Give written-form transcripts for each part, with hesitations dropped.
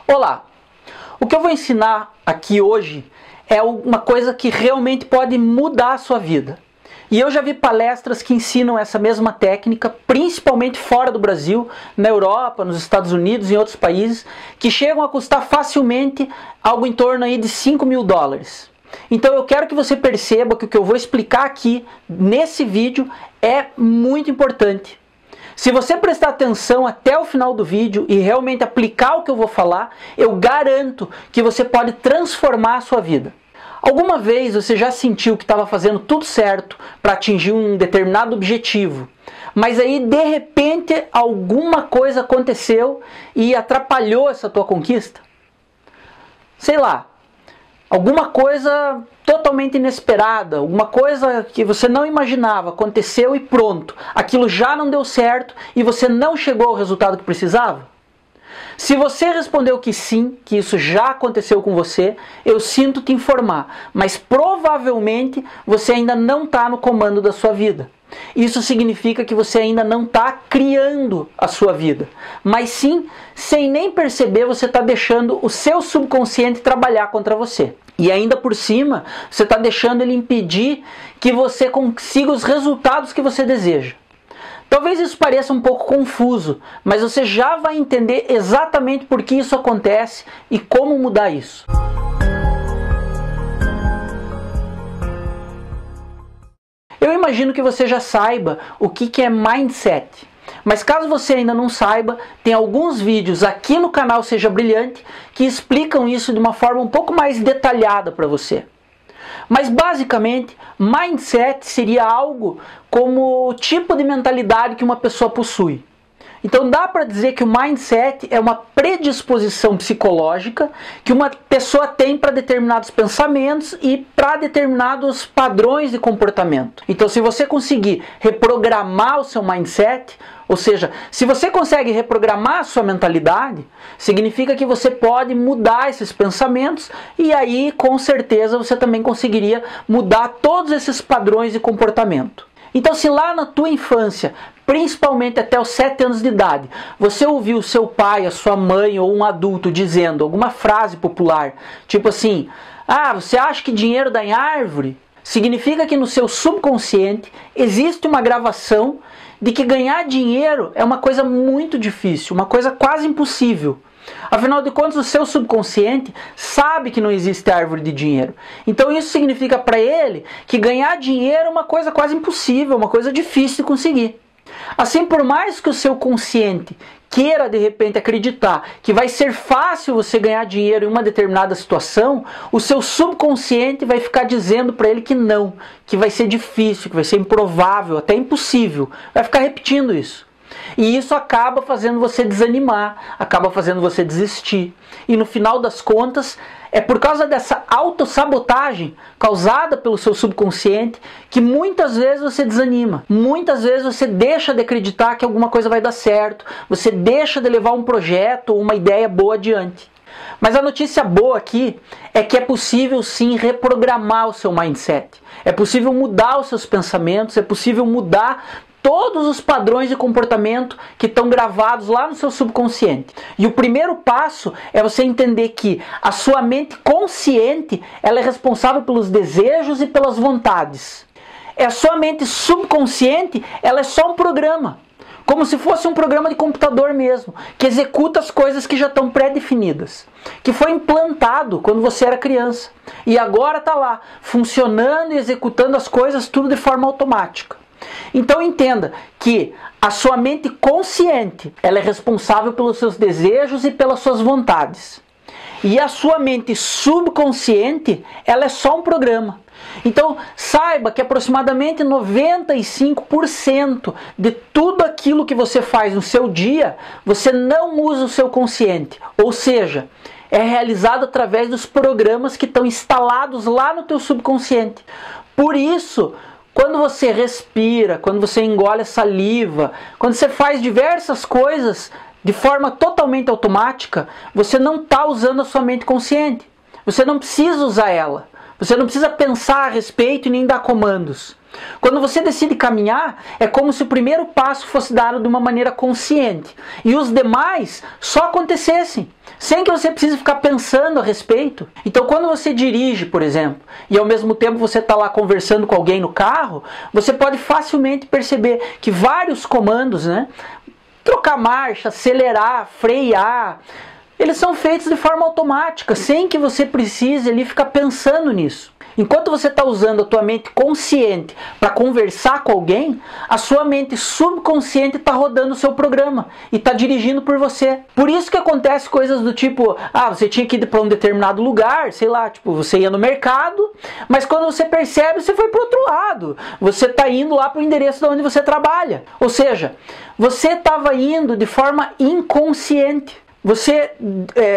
Olá! O que eu vou ensinar aqui hoje é uma coisa que realmente pode mudar a sua vida. E eu já vi palestras que ensinam essa mesma técnica, principalmente fora do Brasil, na Europa, nos Estados Unidos e em outros países, que chegam a custar facilmente algo em torno aí de $5.000. Então eu quero que você perceba que o que eu vou explicar aqui nesse vídeo é muito importante. Se você prestar atenção até o final do vídeo e realmente aplicar o que eu vou falar, eu garanto que você pode transformar a sua vida. Alguma vez você já sentiu que estava fazendo tudo certo para atingir um determinado objetivo, mas aí de repente alguma coisa aconteceu e atrapalhou essa tua conquista? Sei lá, alguma coisa totalmente inesperada, alguma coisa que você não imaginava, aconteceu e pronto, aquilo já não deu certo e você não chegou ao resultado que precisava? Se você respondeu que sim, que isso já aconteceu com você, eu sinto te informar, mas provavelmente você ainda não está no comando da sua vida. Isso significa que você ainda não está criando a sua vida, mas sim, sem nem perceber, você está deixando o seu subconsciente trabalhar contra você. E ainda por cima, você está deixando ele impedir que você consiga os resultados que você deseja. Talvez isso pareça um pouco confuso, mas você já vai entender exatamente por que isso acontece e como mudar isso. Eu imagino que você já saiba o que é mindset, mas caso você ainda não saiba, tem alguns vídeos aqui no canal Seja Brilhante que explicam isso de uma forma um pouco mais detalhada para você. Mas basicamente, mindset seria algo como o tipo de mentalidade que uma pessoa possui. Então dá para dizer que o mindset é uma predisposição psicológica que uma pessoa tem para determinados pensamentos e para determinados padrões de comportamento. Então se você conseguir reprogramar o seu mindset, ou seja, se você consegue reprogramar a sua mentalidade, significa que você pode mudar esses pensamentos e aí com certeza você também conseguiria mudar todos esses padrões de comportamento. Então se lá na tua infância, principalmente até os 7 anos de idade, você ouviu seu pai, a sua mãe ou um adulto dizendo alguma frase popular, tipo assim, você acha que dinheiro dá em árvore? Significa que no seu subconsciente existe uma gravação de que ganhar dinheiro é uma coisa muito difícil, uma coisa quase impossível. Afinal de contas, o seu subconsciente sabe que não existe árvore de dinheiro. Então isso significa para ele que ganhar dinheiro é uma coisa quase impossível, uma coisa difícil de conseguir. Assim, por mais que o seu consciente queira de repente acreditar que vai ser fácil você ganhar dinheiro em uma determinada situação, o seu subconsciente vai ficar dizendo para ele que não, que vai ser difícil, que vai ser improvável, até impossível. Vai ficar repetindo isso. E isso acaba fazendo você desanimar, acaba fazendo você desistir. E no final das contas, é por causa dessa autossabotagem causada pelo seu subconsciente que muitas vezes você desanima. Muitas vezes você deixa de acreditar que alguma coisa vai dar certo. Você deixa de levar um projeto ou uma ideia boa adiante. Mas a notícia boa aqui é que é possível sim reprogramar o seu mindset. É possível mudar os seus pensamentos, é possível mudar todos os padrões de comportamento que estão gravados lá no seu subconsciente. E o primeiro passo é você entender que a sua mente consciente ela é responsável pelos desejos e pelas vontades. A sua mente subconsciente ela é só um programa. Como se fosse um programa de computador mesmo, que executa as coisas que já estão pré-definidas. Que foi implantado quando você era criança. E agora está lá, funcionando e executando as coisas tudo de forma automática. Então entenda que a sua mente consciente ela é responsável pelos seus desejos e pelas suas vontades. E a sua mente subconsciente ela é só um programa. Então saiba que aproximadamente 95% de tudo aquilo que você faz no seu dia, você não usa o seu consciente. Ou seja, é realizado através dos programas que estão instalados lá no teu subconsciente. Por isso, quando você respira, quando você engole a saliva, quando você faz diversas coisas de forma totalmente automática, você não está usando a sua mente consciente. Você não precisa usar ela. Você não precisa pensar a respeito e nem dar comandos. Quando você decide caminhar, é como se o primeiro passo fosse dado de uma maneira consciente e os demais só acontecessem, sem que você precise ficar pensando a respeito. Então, quando você dirige, por exemplo, e ao mesmo tempo você está lá conversando com alguém no carro, você pode facilmente perceber que vários comandos, né, trocar marcha, acelerar, frear, eles são feitos de forma automática, sem que você precise ali ficar pensando nisso. Enquanto você está usando a tua mente consciente para conversar com alguém, a sua mente subconsciente está rodando o seu programa e está dirigindo por você. Por isso que acontece coisas do tipo, você tinha que ir para um determinado lugar, sei lá, tipo, você ia no mercado, mas quando você percebe, você foi para o outro lado. Você está indo lá para o endereço de onde você trabalha. Ou seja, você estava indo de forma inconsciente.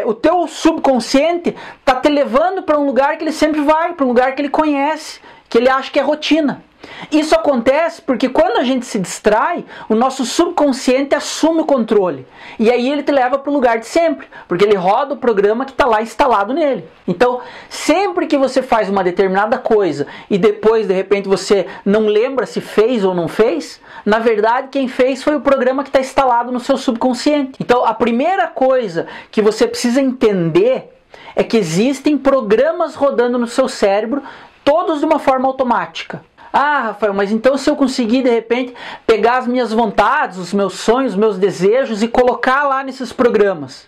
O teu subconsciente está te levando para um lugar que ele sempre vai, para um lugar que ele conhece, que ele acha que é rotina. Isso acontece porque quando a gente se distrai, o nosso subconsciente assume o controle. E aí ele te leva para o lugar de sempre, porque ele roda o programa que está lá instalado nele. Então, sempre que você faz uma determinada coisa e depois, de repente, você não lembra se fez ou não fez, na verdade, quem fez foi o programa que está instalado no seu subconsciente. Então, a primeira coisa que você precisa entender é que existem programas rodando no seu cérebro, todos de uma forma automática. Rafael, mas então se eu conseguir de repente pegar as minhas vontades, os meus sonhos, os meus desejos e colocar lá nesses programas?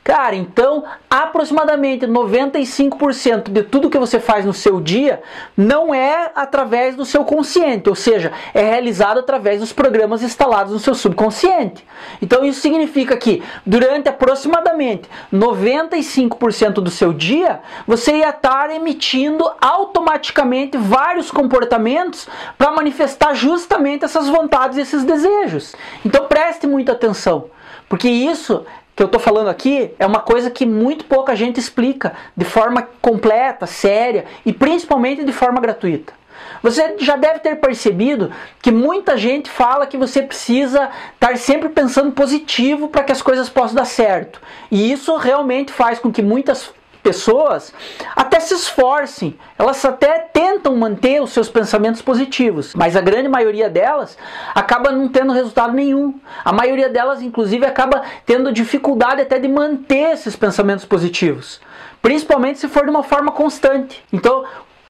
Cara, então aproximadamente 95% de tudo que você faz no seu dia não é através do seu consciente, ou seja, é realizado através dos programas instalados no seu subconsciente. Então isso significa que durante aproximadamente 95% do seu dia, você ia estar emitindo automaticamente vários comportamentos para manifestar justamente essas vontades e esses desejos. Então preste muita atenção, porque isso que eu estou falando aqui é uma coisa que muito pouca gente explica de forma completa, séria e principalmente de forma gratuita. Você já deve ter percebido que muita gente fala que você precisa estar sempre pensando positivo para que as coisas possam dar certo. E isso realmente faz com que muitas pessoas até se esforcem, elas até tentam manter os seus pensamentos positivos, mas a grande maioria delas acaba não tendo resultado nenhum. A maioria delas, inclusive, acaba tendo dificuldade até de manter esses pensamentos positivos, principalmente se for de uma forma constante. Então,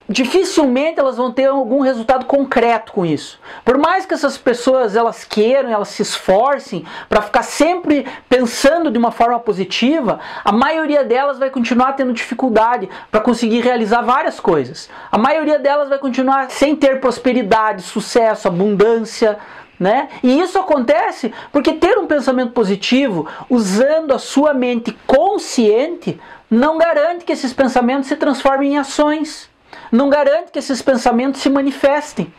dificilmente elas vão ter algum resultado concreto com isso. Por mais que essas pessoas elas queiram, elas se esforcem para ficar sempre pensando de uma forma positiva, a maioria delas vai continuar tendo dificuldade para conseguir realizar várias coisas. A maioria delas vai continuar sem ter prosperidade, sucesso, abundância, né? E isso acontece porque ter um pensamento positivo usando a sua mente consciente não garante que esses pensamentos se transformem em ações. Não garante que esses pensamentos se manifestem.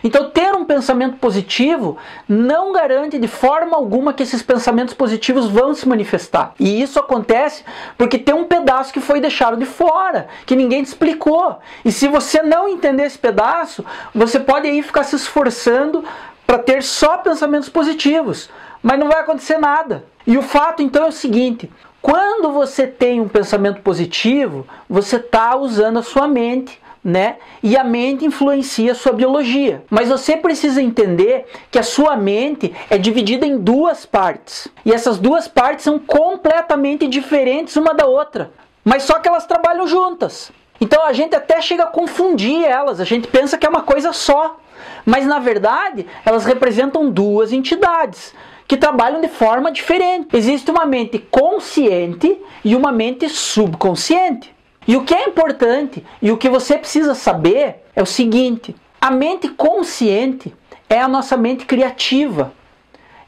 Então, ter um pensamento positivo não garante de forma alguma que esses pensamentos positivos vão se manifestar. E isso acontece porque tem um pedaço que foi deixado de fora, que ninguém te explicou. E se você não entender esse pedaço, você pode aí ficar se esforçando para ter só pensamentos positivos, mas não vai acontecer nada. E o fato então é o seguinte: quando você tem um pensamento positivo, você está usando a sua mente, né? E a mente influencia a sua biologia. Mas você precisa entender que a sua mente é dividida em duas partes. E essas duas partes são completamente diferentes uma da outra. Mas só que elas trabalham juntas. Então a gente até chega a confundir elas. A gente pensa que é uma coisa só. Mas na verdade, elas representam duas entidades que trabalham de forma diferente. Existe uma mente consciente e uma mente subconsciente. E o que é importante e o que você precisa saber é o seguinte: a mente consciente é a nossa mente criativa.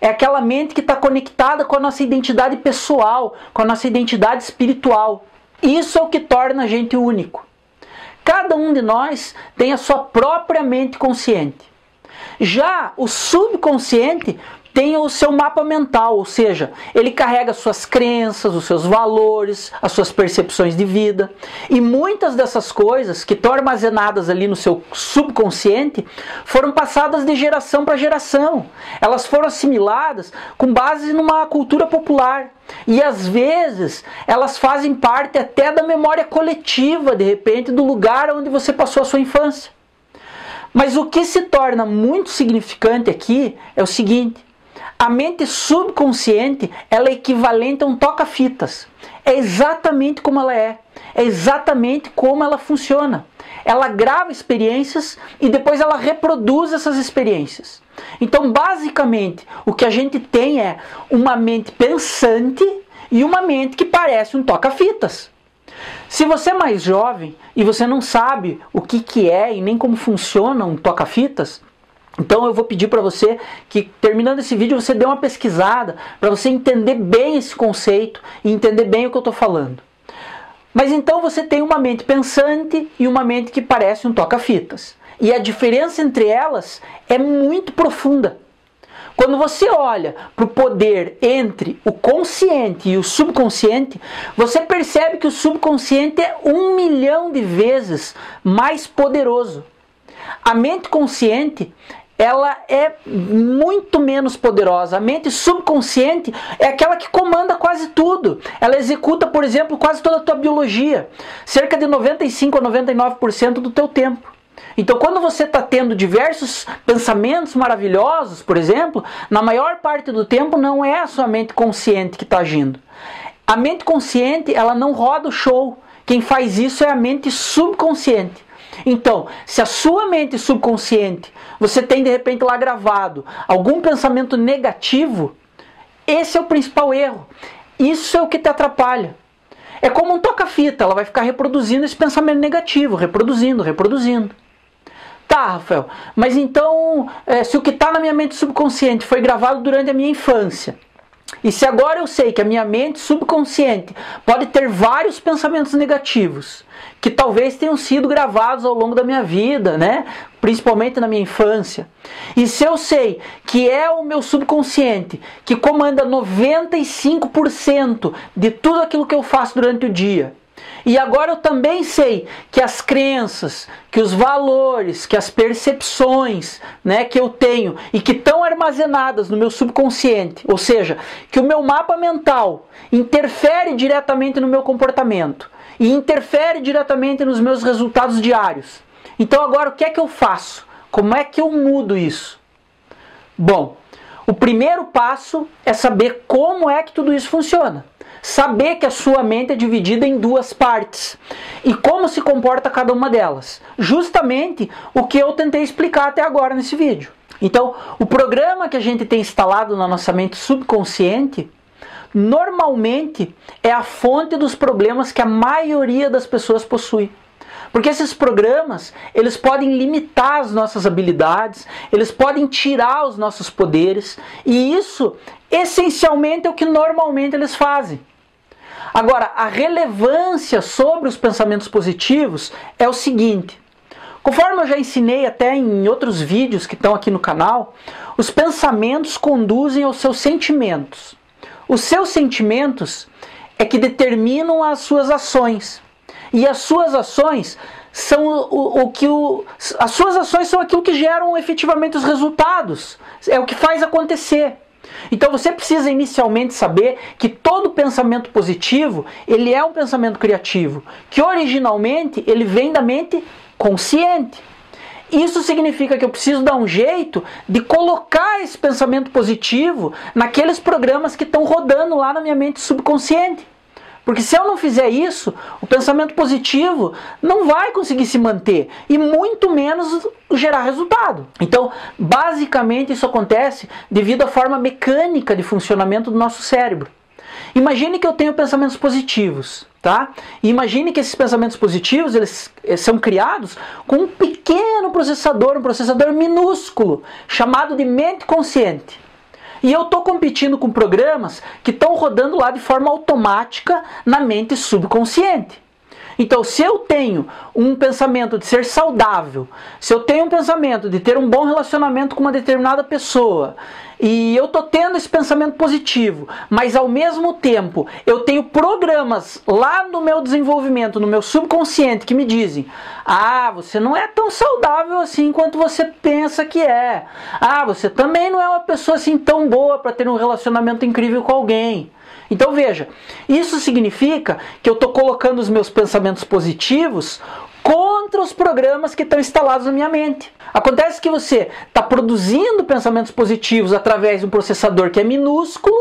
É aquela mente que está conectada com a nossa identidade pessoal, com a nossa identidade espiritual. Isso é o que torna a gente único. Cada um de nós tem a sua própria mente consciente. Já o subconsciente tem o seu mapa mental, ou seja, ele carrega suas crenças, os seus valores, as suas percepções de vida. E muitas dessas coisas que estão armazenadas ali no seu subconsciente foram passadas de geração para geração. Elas foram assimiladas com base numa cultura popular. E às vezes elas fazem parte até da memória coletiva, de repente, do lugar onde você passou a sua infância. Mas o que se torna muito significante aqui é o seguinte: a mente subconsciente, ela é equivalente a um toca-fitas. É exatamente como ela é exatamente como ela funciona. Ela grava experiências e depois ela reproduz essas experiências. Então, basicamente, o que a gente tem é uma mente pensante e uma mente que parece um toca-fitas. Se você é mais jovem e você não sabe o que é e nem como funciona um toca-fitas, então eu vou pedir para você que, terminando esse vídeo, você dê uma pesquisada para você entender bem esse conceito e entender bem o que eu estou falando. Mas então você tem uma mente pensante e uma mente que parece um toca-fitas. E a diferença entre elas é muito profunda. Quando você olha para o poder entre o consciente e o subconsciente, você percebe que o subconsciente é 1 milhão de vezes mais poderoso. A mente consciente, ela é muito menos poderosa. A mente subconsciente é aquela que comanda quase tudo. Ela executa, por exemplo, quase toda a tua biologia. Cerca de 95 a 99% do teu tempo. Então, quando você está tendo diversos pensamentos maravilhosos, por exemplo, na maior parte do tempo não é a sua mente consciente que está agindo. A mente consciente, ela não roda o show. Quem faz isso é a mente subconsciente. Então, se a sua mente subconsciente, você tem de repente lá gravado algum pensamento negativo, esse é o principal erro. Isso é o que te atrapalha. É como um toca-fita, ela vai ficar reproduzindo esse pensamento negativo, reproduzindo. Tá, Rafael, mas então, se o que está na minha mente subconsciente foi gravado durante a minha infância, e se agora eu sei que a minha mente subconsciente pode ter vários pensamentos negativos, que talvez tenham sido gravados ao longo da minha vida, né? Principalmente na minha infância. E se eu sei que é o meu subconsciente que comanda 95% de tudo aquilo que eu faço durante o dia, e agora eu também sei que as crenças, que os valores, que as percepções, né, que eu tenho e que estão armazenadas no meu subconsciente, ou seja, que o meu mapa mental interfere diretamente no meu comportamento e interfere diretamente nos meus resultados diários. Então agora o que é que eu faço? Como é que eu mudo isso? Bom, o primeiro passo é saber como é que tudo isso funciona. Saber que a sua mente é dividida em duas partes e como se comporta cada uma delas. Justamente o que eu tentei explicar até agora nesse vídeo. Então, o programa que a gente tem instalado na nossa mente subconsciente, normalmente é a fonte dos problemas que a maioria das pessoas possui. Porque esses programas, eles podem limitar as nossas habilidades, eles podem tirar os nossos poderes, e isso, essencialmente, é o que normalmente eles fazem. Agora, a relevância sobre os pensamentos positivos é o seguinte: conforme eu já ensinei até em outros vídeos que estão aqui no canal, os pensamentos conduzem aos seus sentimentos. Os seus sentimentos é que determinam as suas ações. E as suas ações são as suas ações são aquilo que geram efetivamente os resultados. É o que faz acontecer. Então você precisa inicialmente saber que todo pensamento positivo, ele é um pensamento criativo, que originalmente ele vem da mente consciente. Isso significa que eu preciso dar um jeito de colocar esse pensamento positivo naqueles programas que estão rodando lá na minha mente subconsciente. Porque se eu não fizer isso, o pensamento positivo não vai conseguir se manter e muito menos gerar resultado. Então, basicamente isso acontece devido à forma mecânica de funcionamento do nosso cérebro. Imagine que eu tenho pensamentos positivos, tá? E imagine que esses pensamentos positivos, eles são criados com um pequeno processador, um processador minúsculo, chamado de mente consciente. E eu estou competindo com programas que estão rodando lá de forma automática na mente subconsciente. Então, se eu tenho um pensamento de ser saudável, se eu tenho um pensamento de ter um bom relacionamento com uma determinada pessoa, e eu estou tendo esse pensamento positivo, mas ao mesmo tempo eu tenho programas lá no meu desenvolvimento, no meu subconsciente, que me dizem: ah, você não é tão saudável assim quanto você pensa que é. Ah, você também não é uma pessoa assim tão boa para ter um relacionamento incrível com alguém. Então veja, isso significa que eu estou colocando os meus pensamentos positivos contra contra os programas que estão instalados na minha mente. Acontece que você está produzindo pensamentos positivos através de um processador que é minúsculo,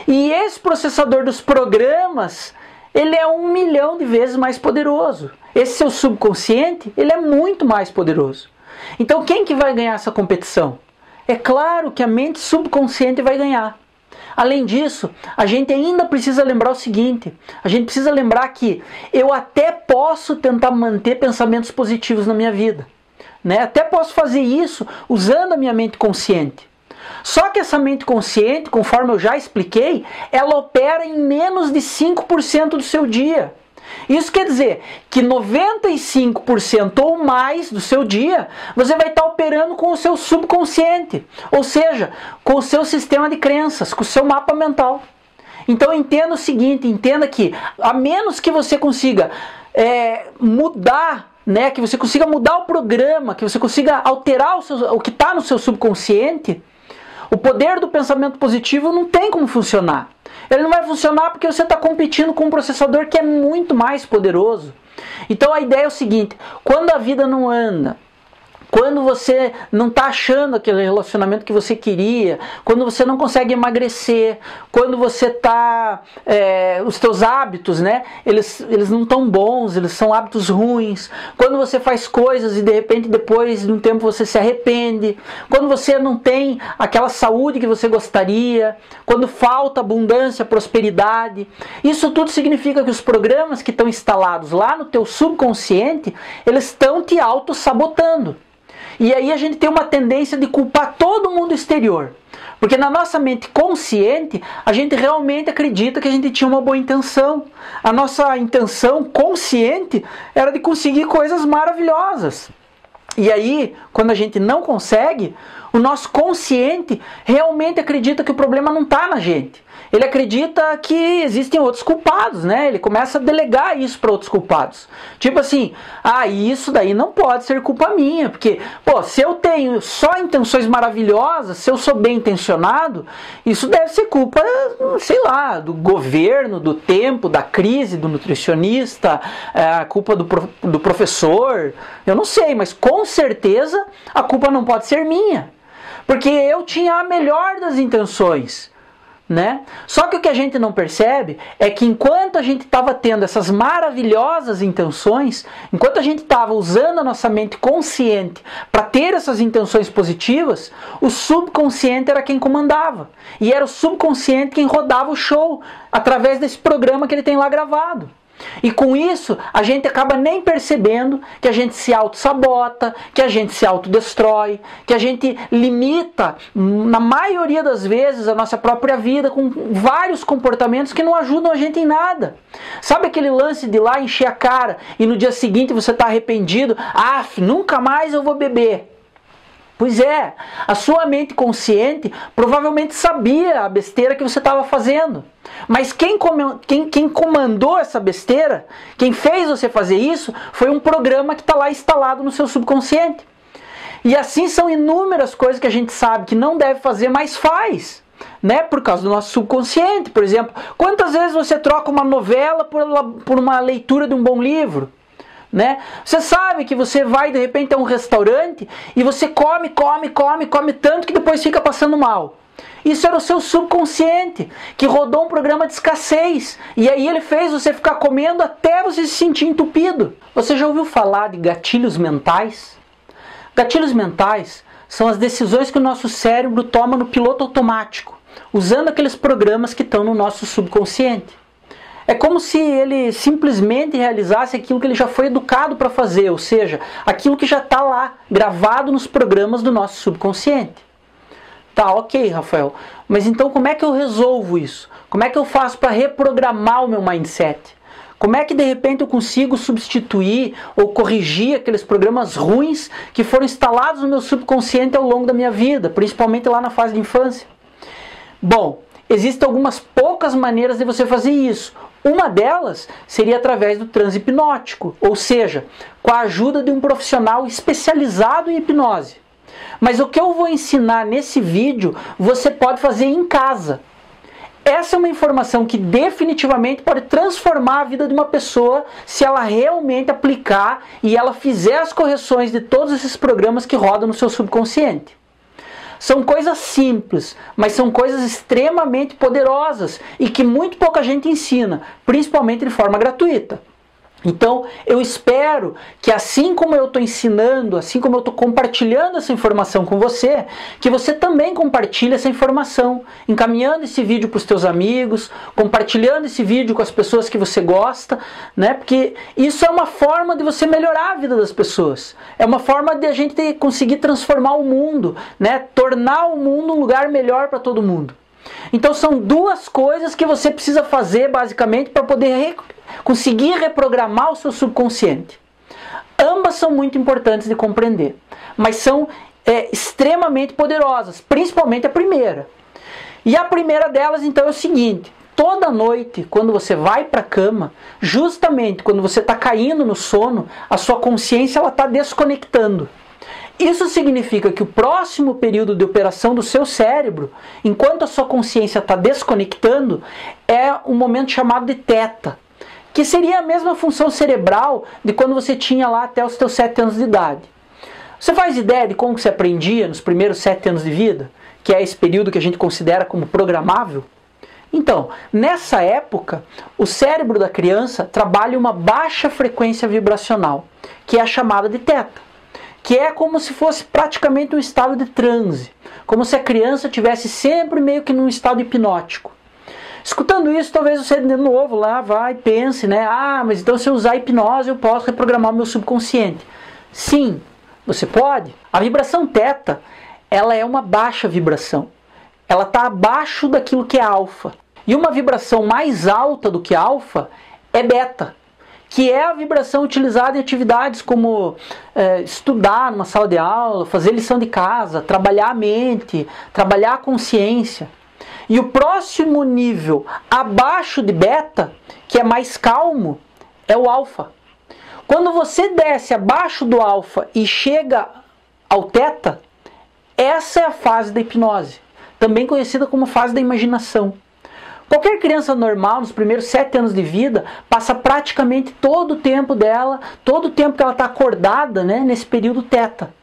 e esse processador dos programas, ele é 1 milhão de vezes mais poderoso. Esse seu subconsciente, ele é muito mais poderoso. Então quem que vai ganhar essa competição? É claro que a mente subconsciente vai ganhar. Além disso, a gente ainda precisa lembrar o seguinte, a gente precisa lembrar que eu até posso tentar manter pensamentos positivos na minha vida, né? Até posso fazer isso usando a minha mente consciente. Só que essa mente consciente, conforme eu já expliquei, ela opera em menos de 5% do seu dia. Isso quer dizer que 95% ou mais do seu dia você vai estar operando com o seu subconsciente, ou seja, com o seu sistema de crenças, com o seu mapa mental. Então entenda o seguinte, entenda que a menos que você consiga mudar, né, que você consiga mudar o programa, que você consiga alterar o que está no seu subconsciente, o poder do pensamento positivo não tem como funcionar. Ele não vai funcionar porque você está competindo com um processador que é muito mais poderoso. Então a ideia é o seguinte, quando a vida não anda, quando você não está achando aquele relacionamento que você queria, quando você não consegue emagrecer, quando você está... os teus hábitos, né? Eles não estão bons, eles são hábitos ruins. Quando você faz coisas e de repente depois de um tempo você se arrepende. Quando você não tem aquela saúde que você gostaria. Quando falta abundância, prosperidade. Isso tudo significa que os programas que estão instalados lá no teu subconsciente, eles estão te auto-sabotando. E aí a gente tem uma tendência de culpar todo mundo exterior. Porque na nossa mente consciente, a gente realmente acredita que a gente tinha uma boa intenção. A nossa intenção consciente era de conseguir coisas maravilhosas. E aí, quando a gente não consegue, o nosso consciente realmente acredita que o problema não está na gente. Ele acredita que existem outros culpados, né? Ele começa a delegar isso para outros culpados. Tipo assim, isso daí não pode ser culpa minha, porque, se eu tenho só intenções maravilhosas, se eu sou bem intencionado, isso deve ser culpa, sei lá, do governo, do tempo, da crise, do nutricionista, a culpa do professor, eu não sei, mas com certeza a culpa não pode ser minha, porque eu tinha a melhor das intenções. Né? Só que o que a gente não percebe é que enquanto a gente estava tendo essas maravilhosas intenções, enquanto a gente estava usando a nossa mente consciente para ter essas intenções positivas, o subconsciente era quem comandava. E era o subconsciente quem rodava o show através desse programa que ele tem lá gravado. E com isso, a gente acaba nem percebendo que a gente se auto-sabota, que a gente se autodestrói, que a gente limita, na maioria das vezes, a nossa própria vida com vários comportamentos que não ajudam a gente em nada. Sabe aquele lance de ir lá encher a cara e no dia seguinte você está arrependido? Nunca mais eu vou beber. Pois é, a sua mente consciente provavelmente sabia a besteira que você estava fazendo. Mas quem comandou essa besteira, quem fez você fazer isso, foi um programa que está lá instalado no seu subconsciente. E assim são inúmeras coisas que a gente sabe que não deve fazer, mas faz. Né? Por causa do nosso subconsciente. Por exemplo, quantas vezes você troca uma novela por uma leitura de um bom livro? Né? Você sabe que você vai de repente a um restaurante e você come tanto que depois fica passando mal. Isso era o seu subconsciente, que rodou um programa de escassez. E aí ele fez você ficar comendo até você se sentir entupido. Você já ouviu falar de gatilhos mentais? Gatilhos mentais são as decisões que o nosso cérebro toma no piloto automático, usando aqueles programas que estão no nosso subconsciente. É como se ele simplesmente realizasse aquilo que ele já foi educado para fazer, ou seja, aquilo que já está lá, gravado nos programas do nosso subconsciente. Tá, ok, Rafael, mas então como é que eu resolvo isso? Como é que eu faço para reprogramar o meu mindset? Como é que de repente eu consigo substituir ou corrigir aqueles programas ruins que foram instalados no meu subconsciente ao longo da minha vida, principalmente lá na fase de infância? Bom, existem algumas poucas maneiras de você fazer isso. Uma delas seria através do transe hipnótico, ou seja, com a ajuda de um profissional especializado em hipnose. Mas o que eu vou ensinar nesse vídeo, você pode fazer em casa. Essa é uma informação que definitivamente pode transformar a vida de uma pessoa se ela realmente aplicar e ela fizer as correções de todos esses programas que rodam no seu subconsciente. São coisas simples, mas são coisas extremamente poderosas e que muito pouca gente ensina, principalmente de forma gratuita. Então, eu espero que assim como eu estou ensinando, assim como eu estou compartilhando essa informação com você, que você também compartilhe essa informação, encaminhando esse vídeo para os teus amigos, compartilhando esse vídeo com as pessoas que você gosta, né? Porque isso é uma forma de você melhorar a vida das pessoas. É uma forma de a gente conseguir transformar o mundo, né? Tornar o mundo um lugar melhor para todo mundo. Então são duas coisas que você precisa fazer basicamente para poder conseguir reprogramar o seu subconsciente. Ambas são muito importantes de compreender, mas são extremamente poderosas, principalmente a primeira. E a primeira delas então é o seguinte: toda noite, quando você vai para a cama, justamente quando você está caindo no sono, a sua consciência está desconectando. Isso significa que o próximo período de operação do seu cérebro, enquanto a sua consciência está desconectando, é um momento chamado de teta, que seria a mesma função cerebral de quando você tinha lá até os seus 7 anos de idade. Você faz ideia de como você aprendia nos primeiros 7 anos de vida, que é esse período que a gente considera como programável? Então, nessa época, o cérebro da criança trabalha uma baixa frequência vibracional, que é a chamada de teta, que é como se fosse praticamente um estado de transe, como se a criança estivesse sempre meio que num estado hipnótico. Escutando isso, talvez você de novo lá vai e pense, né? Ah, mas então se eu usar hipnose eu posso reprogramar o meu subconsciente. Sim, você pode. A vibração teta, ela é uma baixa vibração. Ela está abaixo daquilo que é alfa. E uma vibração mais alta do que alfa é beta, que é a vibração utilizada em atividades como estudar numa sala de aula, fazer lição de casa, trabalhar a mente, trabalhar a consciência. E o próximo nível abaixo de beta, que é mais calmo, é o alfa. Quando você desce abaixo do alfa e chega ao teta, essa é a fase da hipnose, também conhecida como fase da imaginação. Qualquer criança normal, nos primeiros 7 anos de vida, passa praticamente todo o tempo dela, todo o tempo que ela está acordada, né, nesse período teta.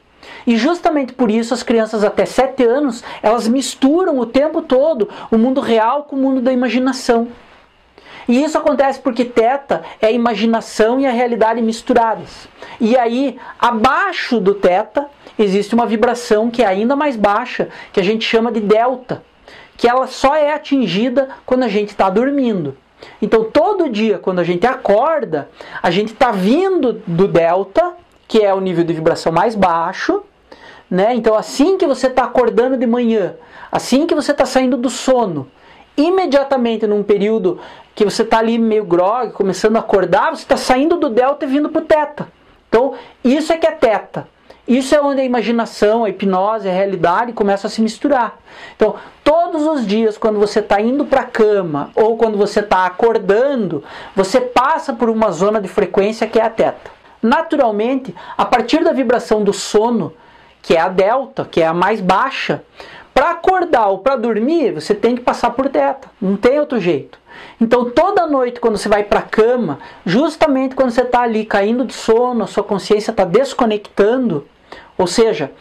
E justamente por isso as crianças até 7 anos, elas misturam o tempo todo o mundo real com o mundo da imaginação. E isso acontece porque teta é a imaginação e a realidade misturadas. E aí, abaixo do teta, existe uma vibração que é ainda mais baixa, que a gente chama de delta, que ela só é atingida quando a gente está dormindo. Então todo dia quando a gente acorda, a gente está vindo do delta, que é o nível de vibração mais baixo, né? Então assim que você está acordando de manhã, assim que você está saindo do sono, imediatamente num período que você está ali meio grogue, começando a acordar, você está saindo do delta e vindo para o teta. Então isso é que é teta. Isso é onde a imaginação, a hipnose, a realidade começam a se misturar. Então, todos os dias, quando você está indo para a cama ou quando você está acordando, você passa por uma zona de frequência que é a teta. Naturalmente, a partir da vibração do sono, que é a delta, que é a mais baixa, para acordar ou para dormir, você tem que passar por teta. Não tem outro jeito. Então, toda noite, quando você vai para a cama, justamente quando você está ali caindo de sono, a sua consciência está desconectando, ou seja,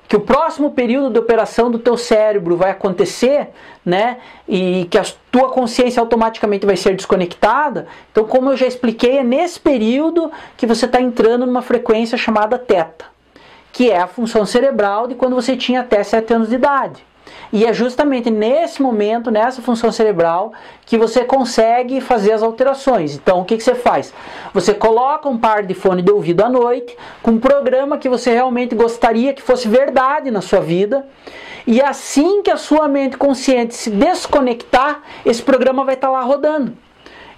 que o próximo período de operação do teu cérebro vai acontecer, né, e que a tua consciência automaticamente vai ser desconectada. Então, como eu já expliquei, é nesse período que você está entrando numa frequência chamada teta, que é a função cerebral de quando você tinha até 7 anos de idade. E é justamente nesse momento, nessa função cerebral, que você consegue fazer as alterações. Então, o que você faz? Você coloca um par de fone de ouvido à noite, com um programa que você realmente gostaria que fosse verdade na sua vida, e assim que a sua mente consciente se desconectar, esse programa vai estar lá rodando.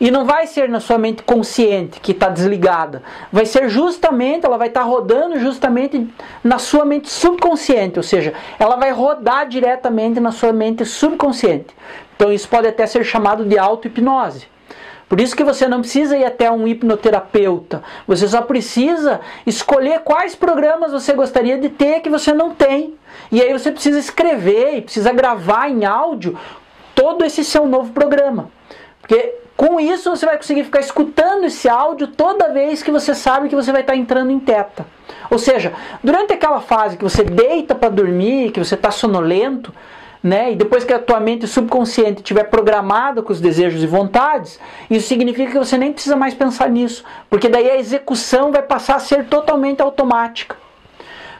E não vai ser na sua mente consciente que está desligada. Vai ser justamente, ela vai estar rodando justamente na sua mente subconsciente. Ou seja, ela vai rodar diretamente na sua mente subconsciente. Então isso pode até ser chamado de auto-hipnose. Por isso que você não precisa ir até um hipnoterapeuta. Você só precisa escolher quais programas você gostaria de ter que você não tem. E aí você precisa escrever e precisa gravar em áudio todo esse seu novo programa. Porque com isso você vai conseguir ficar escutando esse áudio toda vez que você sabe que você vai estar entrando em teta. Ou seja, durante aquela fase que você deita para dormir, que você está sonolento, né, e depois que a tua mente subconsciente estiver programada com os desejos e vontades, isso significa que você nem precisa mais pensar nisso, porque daí a execução vai passar a ser totalmente automática.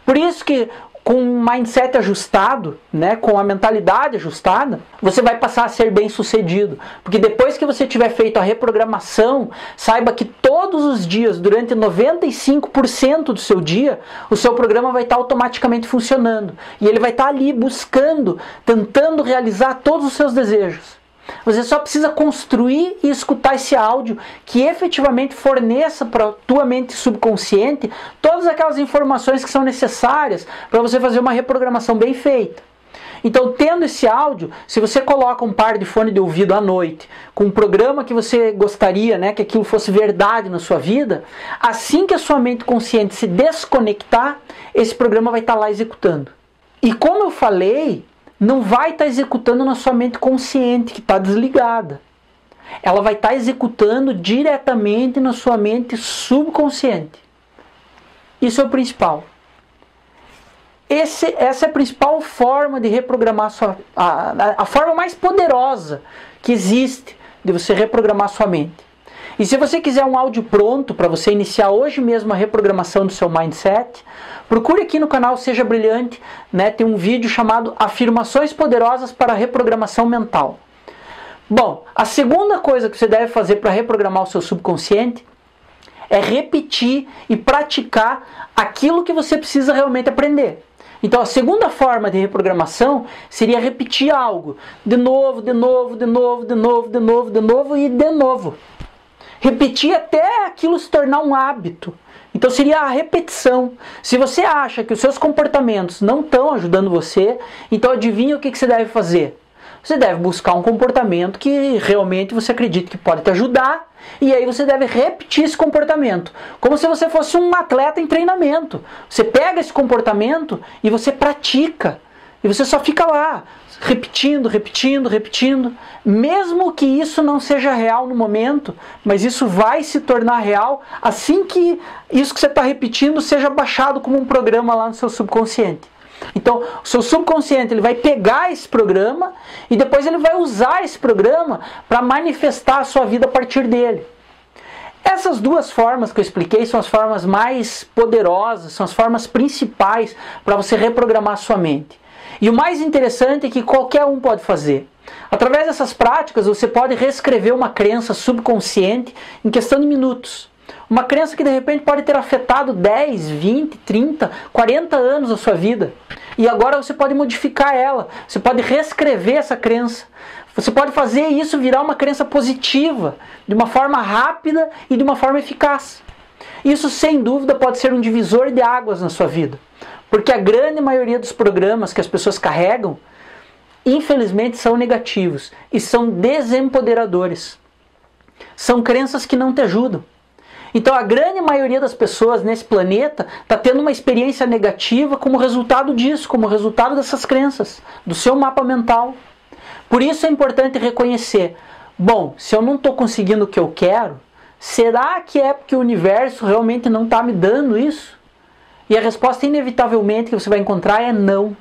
Por isso que com um mindset ajustado, né, com a mentalidade ajustada, você vai passar a ser bem sucedido. Porque depois que você tiver feito a reprogramação, saiba que todos os dias, durante 95% do seu dia, o seu programa vai estar automaticamente funcionando. E ele vai estar ali buscando, tentando realizar todos os seus desejos. Você só precisa construir e escutar esse áudio que efetivamente forneça para a tua mente subconsciente todas aquelas informações que são necessárias para você fazer uma reprogramação bem feita. Então, tendo esse áudio, se você coloca um par de fone de ouvido à noite, com um programa que você gostaria, né, que aquilo fosse verdade na sua vida, assim que a sua mente consciente se desconectar, esse programa vai estar lá executando. E como eu falei, não vai estar executando na sua mente consciente, que está desligada. Ela vai estar executando diretamente na sua mente subconsciente. Isso é o principal. Essa é a principal forma de reprogramar a forma mais poderosa que existe de você reprogramar sua mente. E se você quiser um áudio pronto para você iniciar hoje mesmo a reprogramação do seu mindset, procure aqui no canal Seja Brilhante, né? Tem um vídeo chamado Afirmações Poderosas para a Reprogramação Mental. Bom, a segunda coisa que você deve fazer para reprogramar o seu subconsciente é repetir e praticar aquilo que você precisa realmente aprender. Então a segunda forma de reprogramação seria repetir algo de novo, de novo, de novo, de novo, de novo, de novo e de novo. Repetir até aquilo se tornar um hábito. Então seria a repetição. Se você acha que os seus comportamentos não estão ajudando você, então adivinha o que você deve fazer? Você deve buscar um comportamento que realmente você acredita que pode te ajudar, e aí você deve repetir esse comportamento, como se você fosse um atleta em treinamento. Você pega esse comportamento e você pratica, e você só fica lá, repetindo, repetindo, repetindo, mesmo que isso não seja real no momento, mas isso vai se tornar real assim que isso que você está repetindo seja baixado como um programa lá no seu subconsciente. Então, o seu subconsciente ele vai pegar esse programa e depois ele vai usar esse programa para manifestar a sua vida a partir dele. Essas duas formas que eu expliquei são as formas mais poderosas, são as formas principais para você reprogramar a sua mente. E o mais interessante é que qualquer um pode fazer. Através dessas práticas, você pode reescrever uma crença subconsciente em questão de minutos. Uma crença que de repente pode ter afetado 10, 20, 30, 40 anos da sua vida. E agora você pode modificar ela. Você pode reescrever essa crença. Você pode fazer isso virar uma crença positiva, de uma forma rápida e de uma forma eficaz. Isso, sem dúvida, pode ser um divisor de águas na sua vida. Porque a grande maioria dos programas que as pessoas carregam, infelizmente, são negativos e são desempoderadores. São crenças que não te ajudam. Então a grande maioria das pessoas nesse planeta está tendo uma experiência negativa como resultado disso, como resultado dessas crenças, do seu mapa mental. Por isso é importante reconhecer, bom, se eu não estou conseguindo o que eu quero, será que é porque o universo realmente não está me dando isso? E a resposta inevitavelmente que você vai encontrar é não.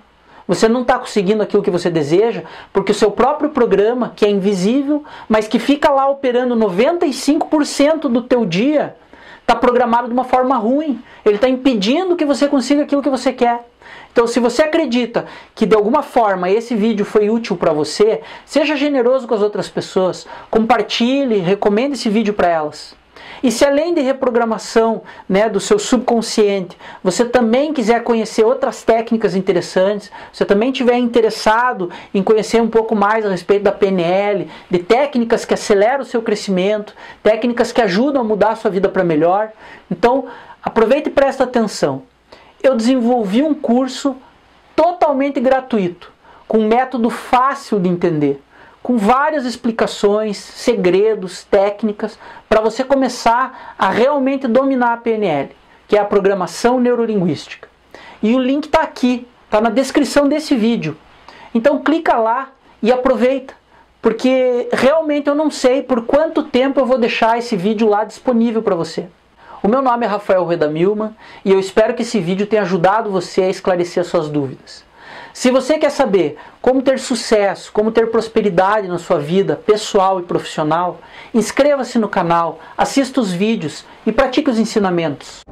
Você não está conseguindo aquilo que você deseja porque o seu próprio programa, que é invisível, mas que fica lá operando 95% do teu dia, está programado de uma forma ruim. Ele está impedindo que você consiga aquilo que você quer. Então, se você acredita que de alguma forma esse vídeo foi útil para você, seja generoso com as outras pessoas, compartilhe, recomende esse vídeo para elas. E se além de reprogramação, né, do seu subconsciente, você também quiser conhecer outras técnicas interessantes, você também estiver interessado em conhecer um pouco mais a respeito da PNL, de técnicas que aceleram o seu crescimento, técnicas que ajudam a mudar a sua vida para melhor, então aproveita e presta atenção. Eu desenvolvi um curso totalmente gratuito, com um método fácil de entender, com várias explicações, segredos, técnicas, para você começar a realmente dominar a PNL, que é a programação neurolinguística. E o link está aqui, está na descrição desse vídeo. Então clica lá e aproveita. porque realmente eu não sei por quanto tempo eu vou deixar esse vídeo lá disponível para você. O meu nome é Rafael Rueda Milman e eu espero que esse vídeo tenha ajudado você a esclarecer as suas dúvidas. Se você quer saber como ter sucesso, como ter prosperidade na sua vida pessoal e profissional, inscreva-se no canal, assista os vídeos e pratique os ensinamentos.